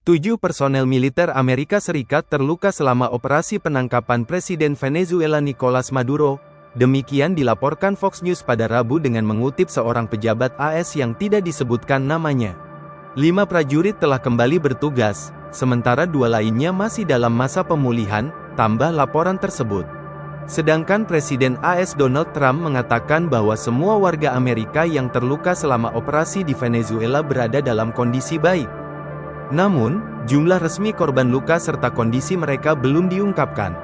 7 personel militer Amerika Serikat terluka selama operasi penangkapan Presiden Venezuela Nicolas Maduro. Demikian dilaporkan Fox News pada Rabu dengan mengutip seorang pejabat AS yang tidak disebutkan namanya. 5 prajurit telah kembali bertugas, sementara 2 lainnya masih dalam masa pemulihan, tambah laporan tersebut. Sedangkan Presiden AS Donald Trump mengatakan bahwa semua warga Amerika yang terluka selama operasi di Venezuela berada dalam kondisi baik. Namun, jumlah resmi korban luka serta kondisi mereka belum diungkapkan.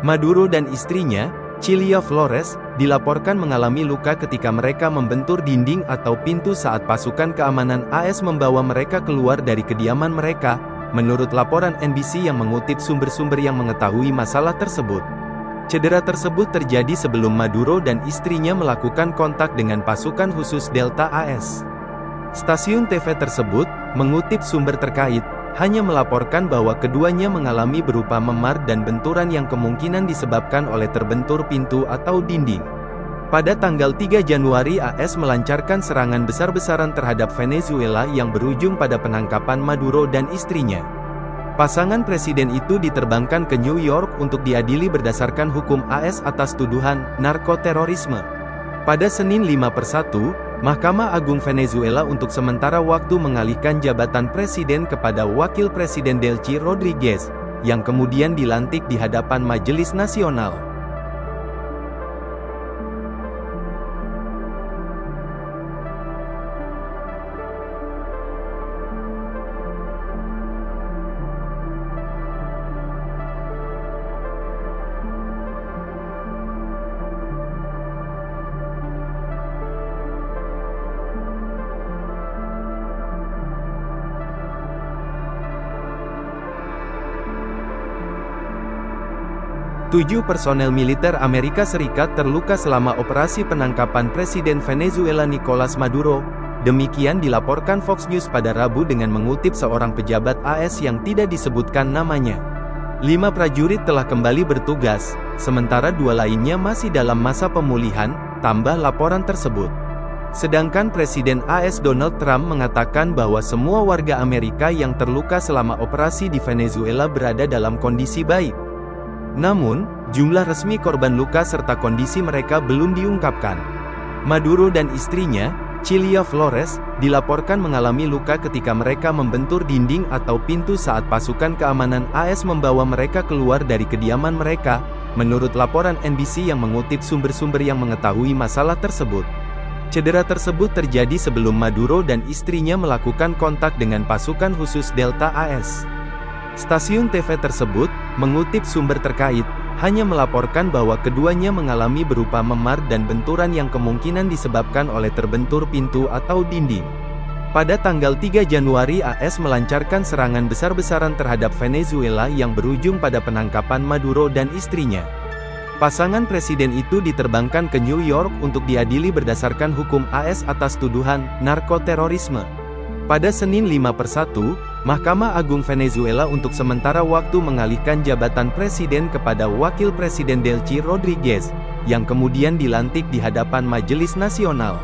Maduro dan istrinya, Cilia Flores, dilaporkan mengalami luka ketika mereka membentur dinding atau pintu saat pasukan keamanan AS membawa mereka keluar dari kediaman mereka, menurut laporan NBC yang mengutip sumber-sumber yang mengetahui masalah tersebut. Cedera tersebut terjadi sebelum Maduro dan istrinya melakukan kontak dengan pasukan khusus Delta AS. Stasiun TV tersebut, mengutip sumber terkait, hanya melaporkan bahwa keduanya mengalami berupa memar dan benturan yang kemungkinan disebabkan oleh terbentur pintu atau dinding. Pada tanggal 3 Januari AS melancarkan serangan besar-besaran terhadap Venezuela yang berujung pada penangkapan Maduro dan istrinya. Pasangan presiden itu diterbangkan ke New York untuk diadili berdasarkan hukum AS atas tuduhan narkoterorisme. Pada Senin 5/1, Mahkamah Agung Venezuela untuk sementara waktu mengalihkan jabatan presiden kepada Wakil Presiden Delcy Rodriguez, yang kemudian dilantik di hadapan Majelis Nasional. Tujuh personel militer Amerika Serikat terluka selama operasi penangkapan Presiden Venezuela Nicolas Maduro. Demikian dilaporkan Fox News pada Rabu dengan mengutip seorang pejabat AS yang tidak disebutkan namanya. 5 prajurit telah kembali bertugas, sementara 2 lainnya masih dalam masa pemulihan, tambah laporan tersebut. Sedangkan Presiden AS Donald Trump mengatakan bahwa semua warga Amerika yang terluka selama operasi di Venezuela berada dalam kondisi baik. Namun, jumlah resmi korban luka serta kondisi mereka belum diungkapkan. Maduro dan istrinya, Cilia Flores, dilaporkan mengalami luka ketika mereka membentur dinding atau pintu saat pasukan keamanan AS membawa mereka keluar dari kediaman mereka, menurut laporan NBC yang mengutip sumber-sumber yang mengetahui masalah tersebut. Cedera tersebut terjadi sebelum Maduro dan istrinya melakukan kontak dengan pasukan khusus Delta AS. Stasiun TV tersebut, mengutip sumber terkait, hanya melaporkan bahwa keduanya mengalami berupa memar dan benturan yang kemungkinan disebabkan oleh terbentur pintu atau dinding. Pada tanggal 3 Januari AS melancarkan serangan besar-besaran terhadap Venezuela yang berujung pada penangkapan Maduro dan istrinya. Pasangan presiden itu diterbangkan ke New York untuk diadili berdasarkan hukum AS atas tuduhan narkoterorisme. Pada Senin 5/1, Mahkamah Agung Venezuela untuk sementara waktu mengalihkan jabatan presiden kepada Wakil Presiden Delcy Rodriguez, yang kemudian dilantik di hadapan Majelis Nasional.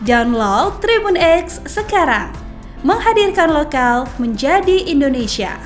Download Tribun X sekarang, menghadirkan lokal menjadi Indonesia.